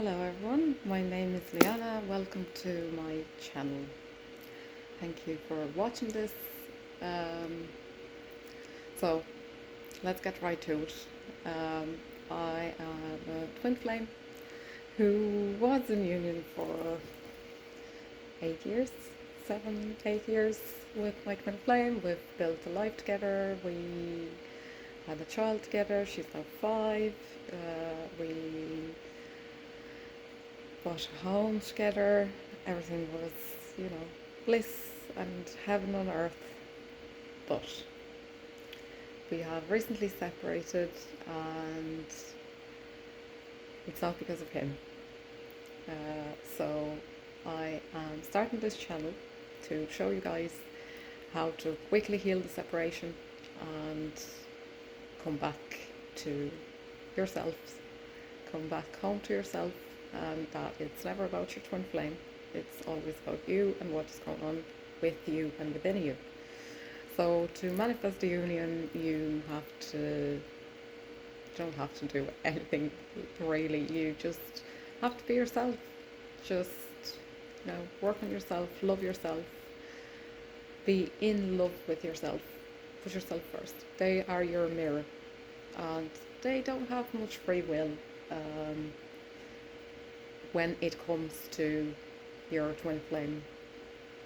Hello everyone, my name is Liana. Welcome to my channel. Thank you for watching this. Um, so let's get right to it. I am a twin flame who was in union for 8 years, 7, 8 years with my twin flame. We've built a life together. We had a child together. She's now 5. We bought a home together. Everything was, bliss and heaven on earth. But we have recently separated, and it's not because of him. So I am starting this channel to show you guys how to quickly heal the separation and come back to yourselves, come back home to yourself, and that it's never about your twin flame. It's always about you and what's going on with you and within you. So to manifest a union, you don't have to do anything really. You just have to be yourself. Just work on yourself, love yourself, be in love with yourself. Put yourself first. They are your mirror, and they don't have much free will when it comes to your twin flame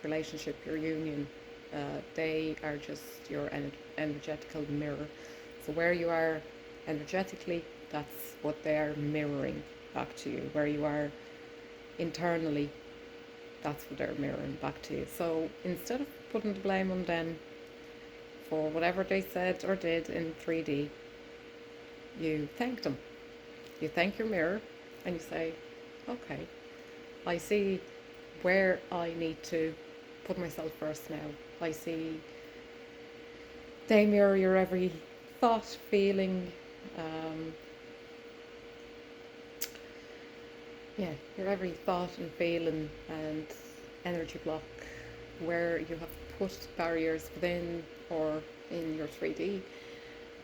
relationship, your union. They are just your energetical mirror. So where you are energetically, that's what they are mirroring back to you. Where you are internally, that's what they're mirroring back to you. So instead of putting the blame on them for whatever they said or did in 3D, you thank them. You thank your mirror and you say, okay, I see where I need to put myself first now. I see they mirror your every thought, feeling, your every thought and feeling and energy block where you have put barriers within or in your 3D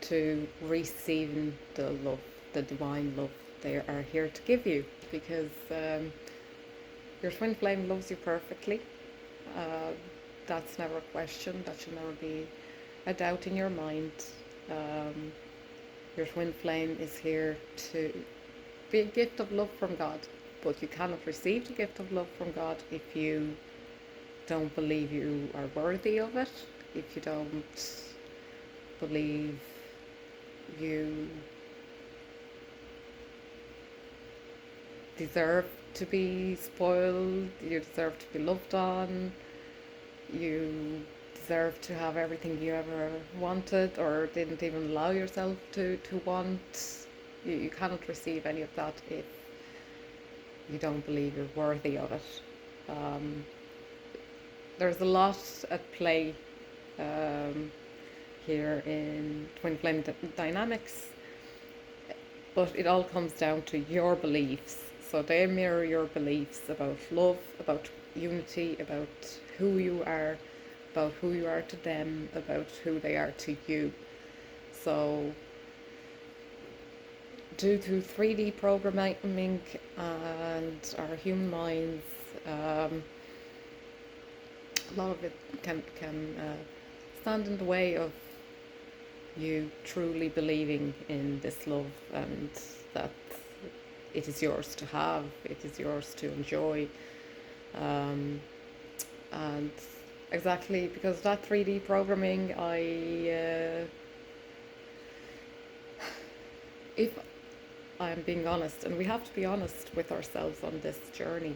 to receiving the love, the divine love they are here to give you, because your twin flame loves you perfectly. That's never a question. That should never be a doubt in your mind. Your twin flame is here to be a gift of love from God, but you cannot receive the gift of love from God if you don't believe you are worthy of it, if you don't believe you deserve to be spoiled, you deserve to be loved on, you deserve to have everything you ever wanted or didn't even allow yourself to want. You cannot receive any of that if you don't believe you're worthy of it. There's a lot at play here in twin flame dynamics, but it all comes down to your beliefs. So they mirror your beliefs about love, about unity, about who you are to them, about who they are to you. So due to 3D programming and our human minds, a lot of it can stand in the way of you truly believing in this love, and that it is yours to have, it is yours to enjoy. And exactly because of that 3D programming, if I'm being honest, and we have to be honest with ourselves on this journey,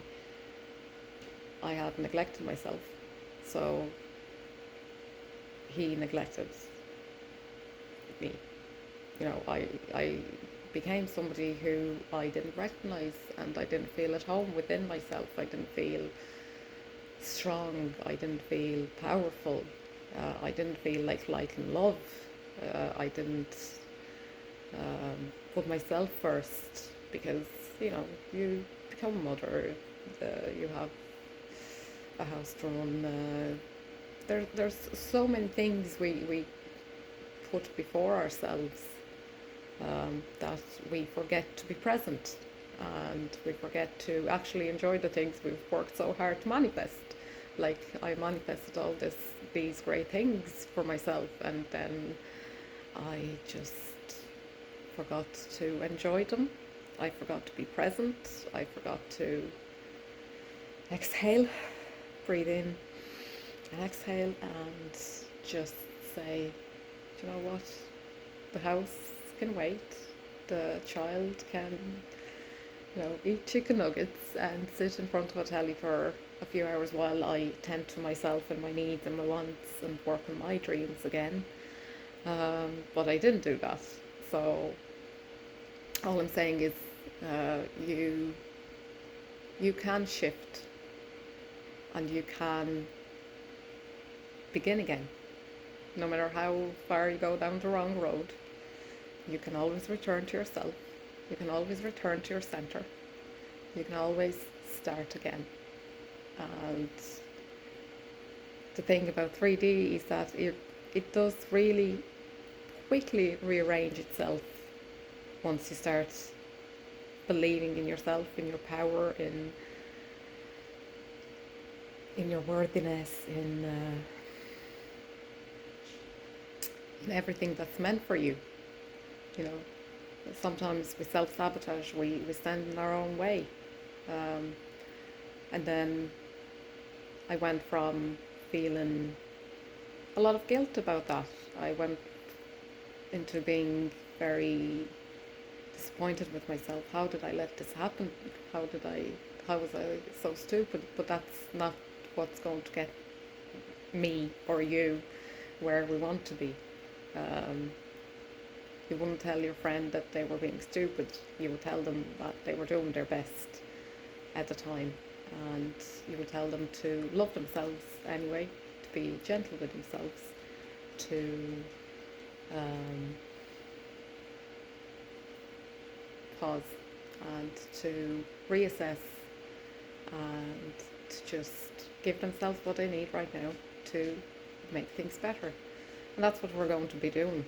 I had neglected myself. So he neglected me. I became somebody who I didn't recognize, and I didn't feel at home within myself. I didn't feel strong. I didn't feel powerful. I didn't feel like light and love. I didn't put myself first, because you become a mother, you have a house to run. There's so many things we put before ourselves, that we forget to be present. and we forget to actually enjoy the things we've worked so hard to manifest. Like I manifested these great things for myself, and then I just forgot to enjoy them. I forgot to be present. I forgot to exhale, breathe in and exhale, and just say, do you know what? The house can wait. The child can, eat chicken nuggets and sit in front of a telly for a few hours while I tend to myself and my needs and my wants and work on my dreams again. But I didn't do that. So all I'm saying is, you can shift and you can begin again. No matter how far you go down the wrong road, you can always return to yourself. You can always return to your center. You can always start again. And the thing about 3D is that it does really quickly rearrange itself once you start believing in yourself, in your power, in your worthiness, in everything that's meant for you. Sometimes we self-sabotage, we stand in our own way. And then I went from feeling a lot of guilt about that. I went into being very disappointed with myself. How did I let this happen? How was I so stupid? But that's not what's going to get me or you where we want to be. You wouldn't tell your friend that they were being stupid. You would tell them that they were doing their best at the time, and you would tell them to love themselves anyway, to be gentle with themselves, to pause and to reassess and to just give themselves what they need right now to make things better. And that's what we're going to be doing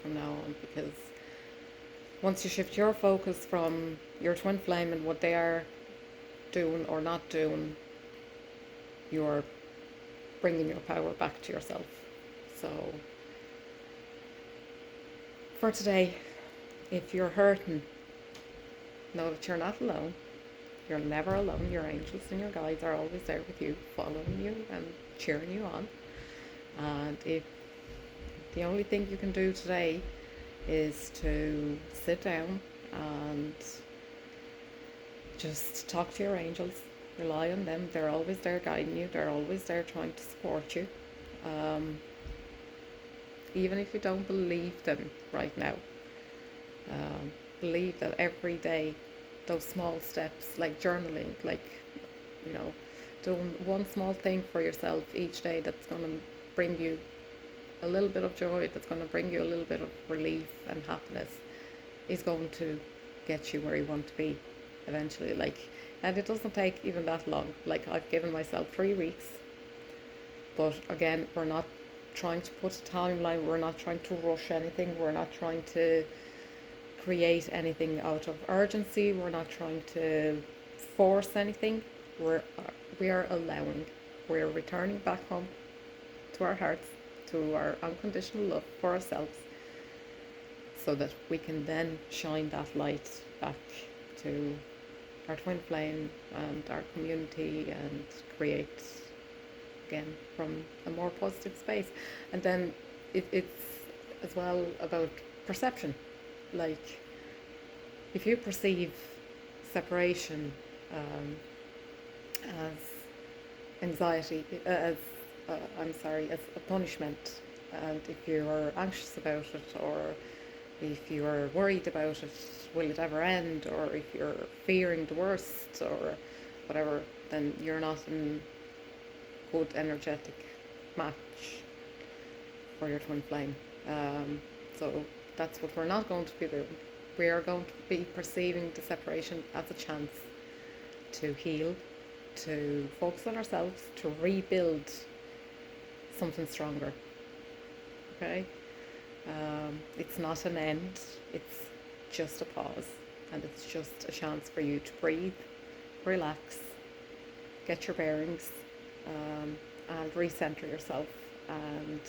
from now on, because once you shift your focus from your twin flame and what they are doing or not doing, you're bringing your power back to yourself. So for today, if you're hurting, know that you're not alone. You're never alone. Your angels and your guides are always there with you, following you and cheering you on. And if the only thing you can do today is to sit down and just talk to your angels, rely on them. They're always there guiding you. They're always there trying to support you. Even if you don't believe them right now, believe that every day, those small steps, like journaling, like, doing one small thing for yourself each day that's going to bring you a little bit of joy, that's going to bring you a little bit of relief and happiness, is going to get you where you want to be eventually. And it doesn't take even that long. I've given myself 3 weeks, but again, we're not trying to put a timeline, we're not trying to rush anything, we're not trying to create anything out of urgency, we're not trying to force anything. We are allowing, we're returning back home to our hearts, to our unconditional love for ourselves, so that we can then shine that light back to our twin flame and our community and create again from a more positive space. And then it's as well about perception. If you perceive separation as anxiety, as a punishment, and if you're anxious about it, or if you're worried about it, will it ever end, or if you're fearing the worst or whatever, then you're not in good energetic match for your twin flame. So that's what we're not going to be doing. We are going to be perceiving the separation as a chance to heal, to focus on ourselves, to rebuild something stronger. Okay? It's not an end, it's just a pause. and it's just a chance for you to breathe, relax, get your bearings, and recenter yourself, and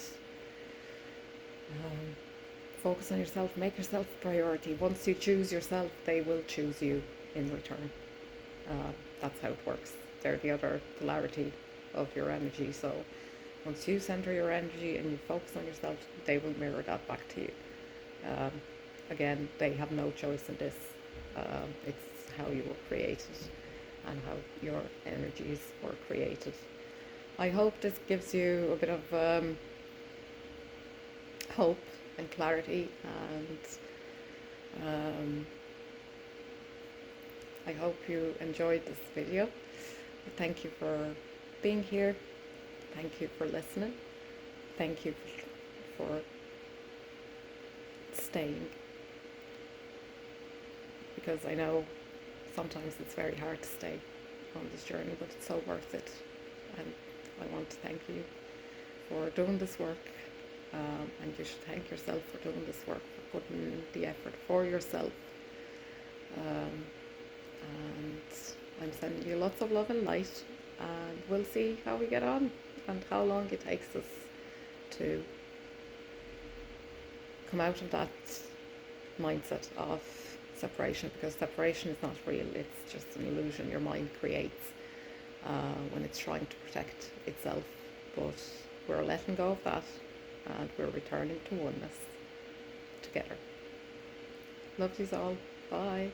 um, focus on yourself, make yourself a priority. Once you choose yourself, they will choose you in return. That's how it works. They're the other polarity of your energy. So once you center your energy and you focus on yourself, they will mirror that back to you. Um, Again, they have no choice in this. It's how you were created and how your energies were created. I hope this gives you a bit of hope and clarity, and I hope you enjoyed this video. Thank you for being here. Thank you for listening. Thank you for staying, because I know sometimes it's very hard to stay on this journey, but it's so worth it. And I want to thank you for doing this work, and you should thank yourself for doing this work, for putting in the effort for yourself. And I'm sending you lots of love and light, and we'll see how we get on and how long it takes us to come out of that mindset of separation, because separation is not real. It's just an illusion your mind creates when it's trying to protect itself. But we're letting go of that, and we're returning to oneness together. Love yous all. Bye.